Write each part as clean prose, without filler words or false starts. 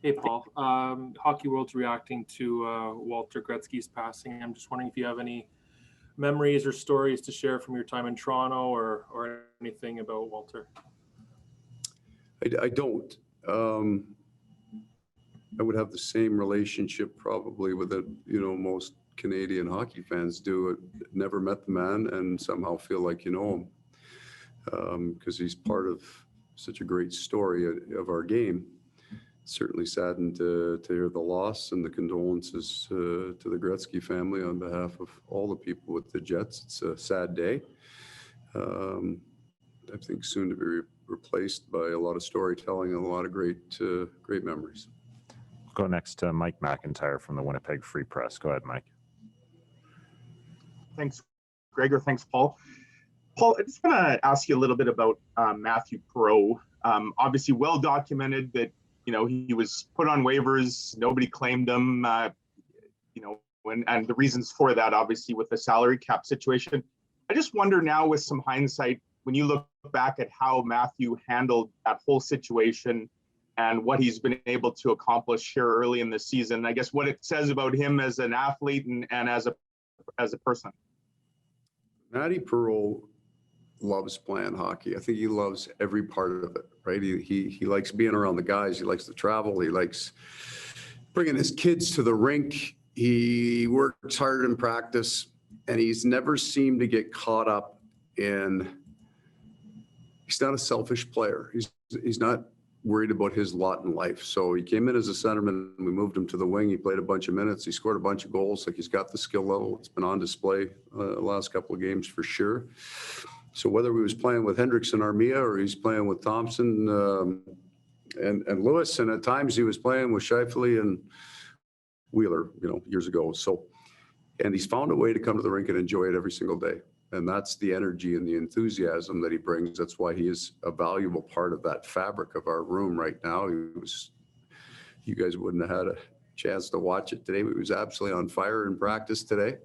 Hey, Paul. Hockey World's reacting to Walter Gretzky's passing. I'm just wondering if you have any memories or stories to share from your time in Toronto or anything about Walter. I don't. I would have the same relationship probably with it, most Canadian hockey fans do. Never met the man and somehow feel like you know him because he's part of such a great story of our game. Certainly saddened to hear the loss and the condolences to the Gretzky family on behalf of all the people with the Jets. It's a sad day. I think soon to be replaced by a lot of storytelling and a lot of great memories. We'll go next to Mike McIntyre from the Winnipeg Free Press. Go ahead, Mike. Thanks, Gregor. Thanks, Paul. Paul, I just want to ask you a little bit about Matthew Perreault. Obviously, well documented that he was put on waivers. Nobody claimed him. And the reasons for that, obviously, with the salary cap situation. I just wonder now, with some hindsight, when you look back at how Matthew handled that whole situation and what he's been able to accomplish here early in the season, I guess what it says about him as an athlete and as a person. Matty Perreault loves playing hockey. I think he loves every part of it, right? He likes being around the guys. He likes to travel. He likes bringing his kids to the rink. He works hard in practice, and he's never seemed to get caught up in. He's not a selfish player. He's not worried about his lot in life. So he came in as a centerman. We moved him to the wing. He played a bunch of minutes. He scored a bunch of goals. Like, he's got the skill level. It's been on display the last couple of games for sure. So whether he was playing with Hendrickson Armia or he's playing with Thompson and Lewis, and at times he was playing with Scheifele and Wheeler, years ago. So, and he's found a way to come to the rink and enjoy it every single day. And that's the energy and the enthusiasm that he brings. That's why he is a valuable part of that fabric of our room right now. You guys wouldn't have had a chance to watch it today, but he was absolutely on fire in practice today.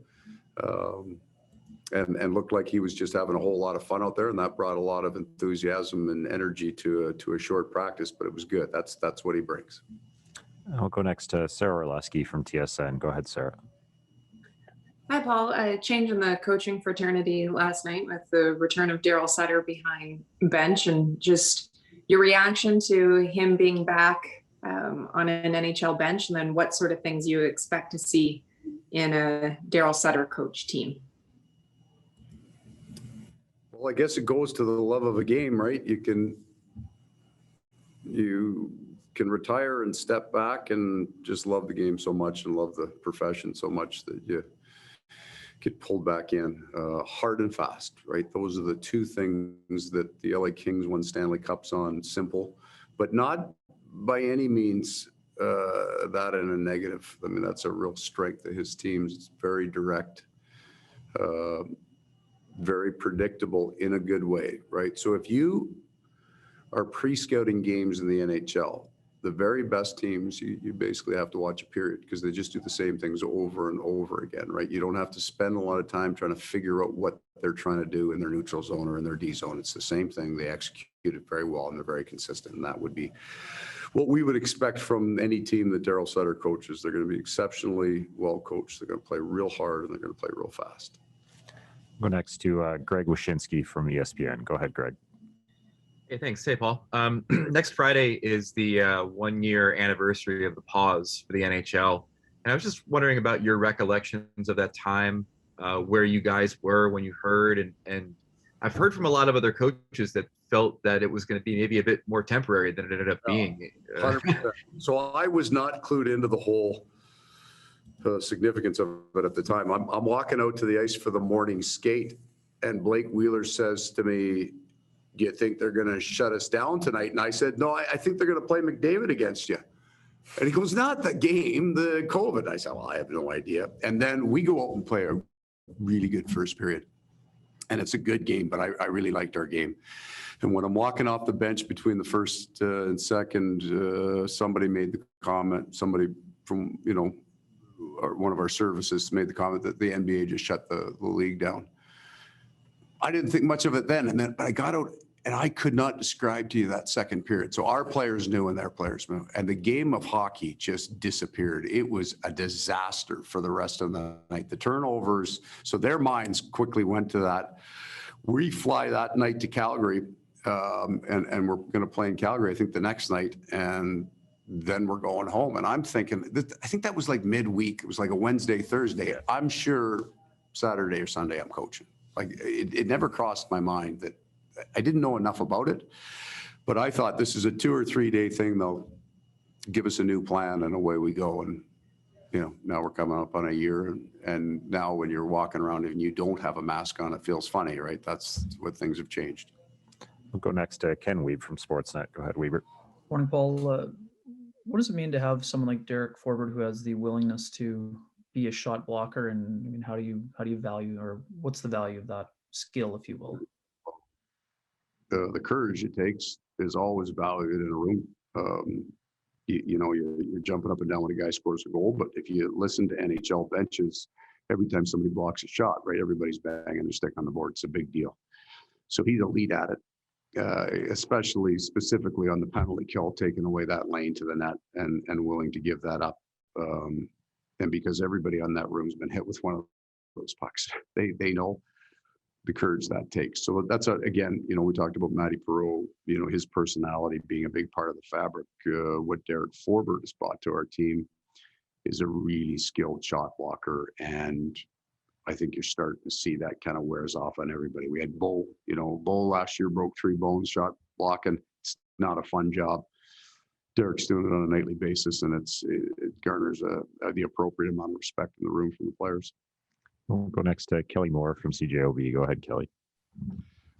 And looked like he was just having a whole lot of fun out there, and that brought a lot of enthusiasm and energy to a short practice, but it was good. That's what he brings. I'll go next to Sarah Orlesky from TSN. Go ahead, Sarah. Hi, Paul. A change in the coaching fraternity last night with the return of Darrell Sutter behind bench, and just your reaction to him being back on an NHL bench, and then what sort of things you expect to see in a Darrell Sutter coach team. Well, I guess it goes to the love of a game, right? You can retire and step back and just love the game so much and love the profession so much that you get pulled back in hard and fast, right? Those are the two things that the LA Kings won Stanley Cups on. Simple, but not by any means that in a negative. I mean, that's a real strength of his teams. It's very direct, very predictable in a good way, right? So if you are pre-scouting games in the NHL, the very best teams, you basically have to watch a period because they just do the same things over and over again, right? You don't have to spend a lot of time trying to figure out what they're trying to do in their neutral zone or in their D zone. It's the same thing. They execute it very well and they're very consistent. And that would be what we would expect from any team that Darrell Sutter coaches. They're going to be exceptionally well coached. They're going to play real hard and they're going to play real fast. Go next to Greg Wyshynski from ESPN. Go ahead, Greg. Hey, thanks. Hey, Paul. Next Friday is the 1-year anniversary of the pause for the NHL. And I was just wondering about your recollections of that time, where you guys were when you heard. And I've heard from a lot of other coaches that felt that it was going to be maybe a bit more temporary than it ended up being. 100%. So I was not clued into the whole significance of it at the time. I'm walking out to the ice for the morning skate, and Blake Wheeler says to me, "Do you think they're going to shut us down tonight?" And I said, "No, I think they're going to play McDavid against you." And he goes, "Not the game, the COVID." I said, "Well, I have no idea." And then we go out and play a really good first period. And it's a good game, but I really liked our game. And when I'm walking off the bench between the first and second, somebody made the comment, somebody from, one of our services made the comment that the NBA just shut the league down. I didn't think much of it then. But I got out And I could not describe to you that second period. So our players knew and their players knew. And the game of hockey just disappeared. It was a disaster for the rest of the night. The turnovers, so their minds quickly went to that. We fly that night to Calgary, and we're going to play in Calgary, I think, the next night. And then we're going home. And I'm thinking, I think that was like midweek. It was like a Wednesday, Thursday. I'm sure Saturday or Sunday I'm coaching. Like it never crossed my mind that I didn't know enough about it, but I thought this is a 2 or 3 day thing. They'll give us a new plan and away we go. And, you know, now we're coming up on a year. And now when you're walking around and you don't have a mask on, it feels funny, right? That's what things have changed. We'll go next to Ken Weeb from Sportsnet. Go ahead, Weaver. Morning, Paul. What does it mean to have someone like Derek Forsberg who has the willingness to be a shot blocker? And I mean, how do you value, or what's the value of that skill, if you will? The courage it takes is always valued in a room. You know, you're jumping up and down when a guy scores a goal, but if you listen to NHL benches, every time somebody blocks a shot, right, everybody's banging their stick on the board. It's a big deal. So he's elite at it, especially specifically on the penalty kill, taking away that lane to the net and willing to give that up. And because everybody on that room's been hit with one of those pucks, they know the courage that takes. So that's again, you know, we talked about Matty Perreault, you know, his personality being a big part of the fabric. What Derek Forsberg has brought to our team is a really skilled shot blocker. And I think you're starting to see that kind of wears off on everybody. We had Bo, you know, Bo last year broke 3 bones shot blocking. It's not a fun job. Derek's doing it on a nightly basis, and it garners the appropriate amount of respect in the room from the players. We'll go next to Kelly Moore from CJOB. Go ahead, Kelly.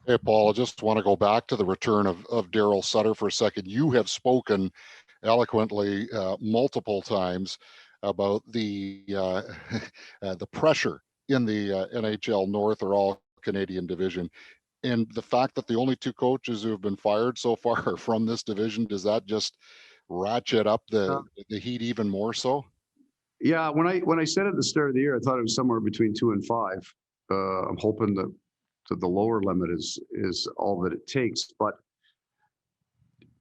Hey, Paul, I just want to go back to the return of Darrell Sutter for a second. You have spoken eloquently multiple times about the pressure in the NHL North or all Canadian division. And the fact that the only 2 coaches who have been fired so far are from this division, does that just ratchet up the heat even more so? Yeah, when I said at the start of the year, I thought it was somewhere between 2 and 5. I'm hoping that the lower limit is all that it takes. But,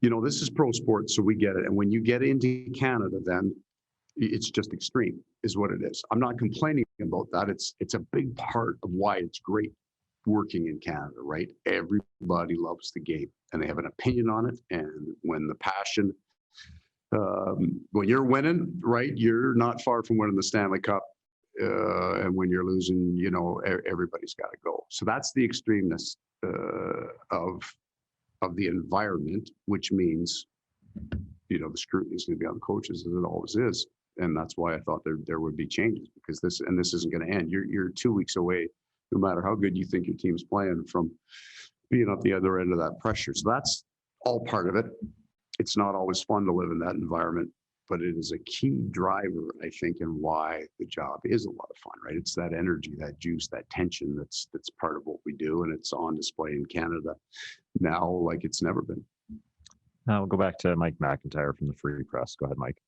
you know, this is pro sports, so we get it. And when you get into Canada, then it's just extreme is what it is. I'm not complaining about that. It's a big part of why it's great working in Canada, right? Everybody loves the game and they have an opinion on it. And when the passion, when you're winning, right, you're not far from winning the Stanley Cup. And when you're losing, you know, everybody's got to go. So that's the extremeness of the environment, which means, you know, the scrutiny is going to be on the coaches, as it always is. And that's why I thought there would be changes, because this isn't going to end. You're 2 weeks away, no matter how good you think your team's playing, from being at the other end of that pressure. So that's all part of it. It's not always fun to live in that environment, but it is a key driver, I think, in why the job is a lot of fun, right? It's that energy, that juice, that tension that's part of what we do, and it's on display in Canada now like it's never been. Now we'll go back to Mike McIntyre from the Free Press. Go ahead, Mike.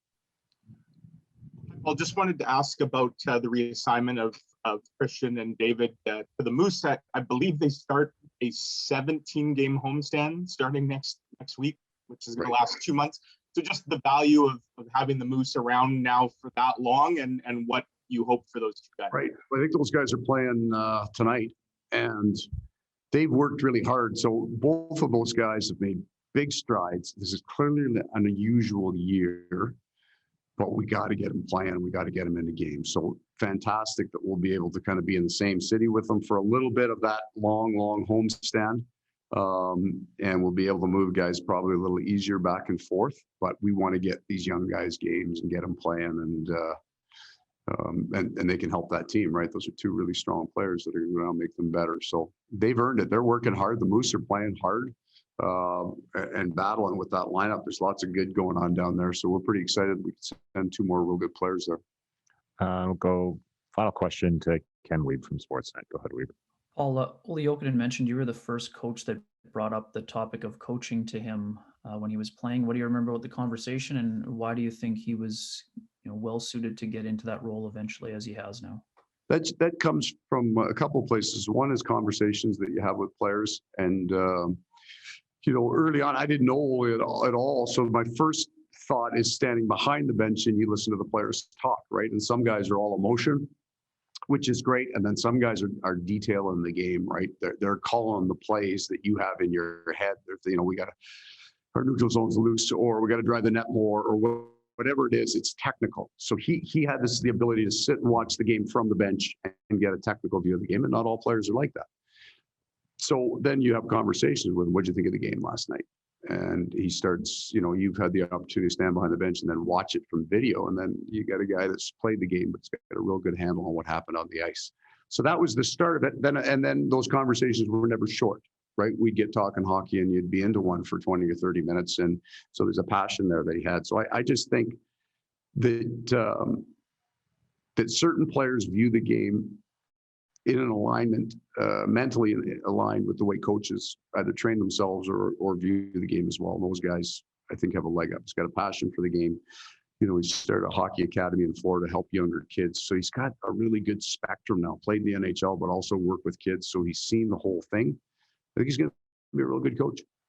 Well, just wanted to ask about the reassignment of Christian and David to the Moose. I believe they start a 17-game homestand starting next week, which is going to last 2 months. So just the value of having the Moose around now for that long, and what you hope for those 2 guys. Right. I think those guys are playing tonight, and they've worked really hard. So both of those guys have made big strides. This is clearly an unusual year, but we got to get them playing. We got to get them into games. So fantastic that we'll be able to kind of be in the same city with them for a little bit of that long homestand. And we'll be able to move guys probably a little easier back and forth, but we want to get these young guys games and get them playing, and they can help that team, right? Those are 2 really strong players that are going to make them better. So they've earned it. They're working hard. The Moose are playing hard and battling with that lineup. There's lots of good going on down there. So we're pretty excited. We can send 2 more real good players there. We'll go final question to Ken Weeb from Sportsnet. Go ahead, Weeb. Paul, Ole Jokinen mentioned you were the first coach that brought up the topic of coaching to him when he was playing. What do you remember about the conversation, and why do you think he was, you know, well suited to get into that role eventually, as he has now? That comes from a couple of places. One is conversations that you have with players, and early on, I didn't know it at all. So my first thought is standing behind the bench and you listen to the players talk, right? And some guys are all emotion, which is great. And then some guys are detailing the game, right? They're calling the plays that you have in your head. We got our neutral zone's loose, or we got to drive the net more, or whatever it is. It's technical. So he had the ability to sit and watch the game from the bench and get a technical view of the game. And not all players are like that. So then you have conversations with him. What'd you think of the game last night? And he starts, you've had the opportunity to stand behind the bench and then watch it from video. And then you got a guy that's played the game, but's got a real good handle on what happened on the ice. So that was the start of it. Then those conversations were never short, right? We'd get talking hockey and you'd be into one for 20 or 30 minutes. And so there's a passion there that he had. So I just think that, that certain players view the game in an alignment, mentally aligned with the way coaches either train themselves or view the game as well. Those guys, I think, have a leg up. He's got a passion for the game. He started a hockey academy in Florida to help younger kids. So he's got a really good spectrum now. Played in the NHL, but also worked with kids. So he's seen the whole thing. I think he's going to be a real good coach.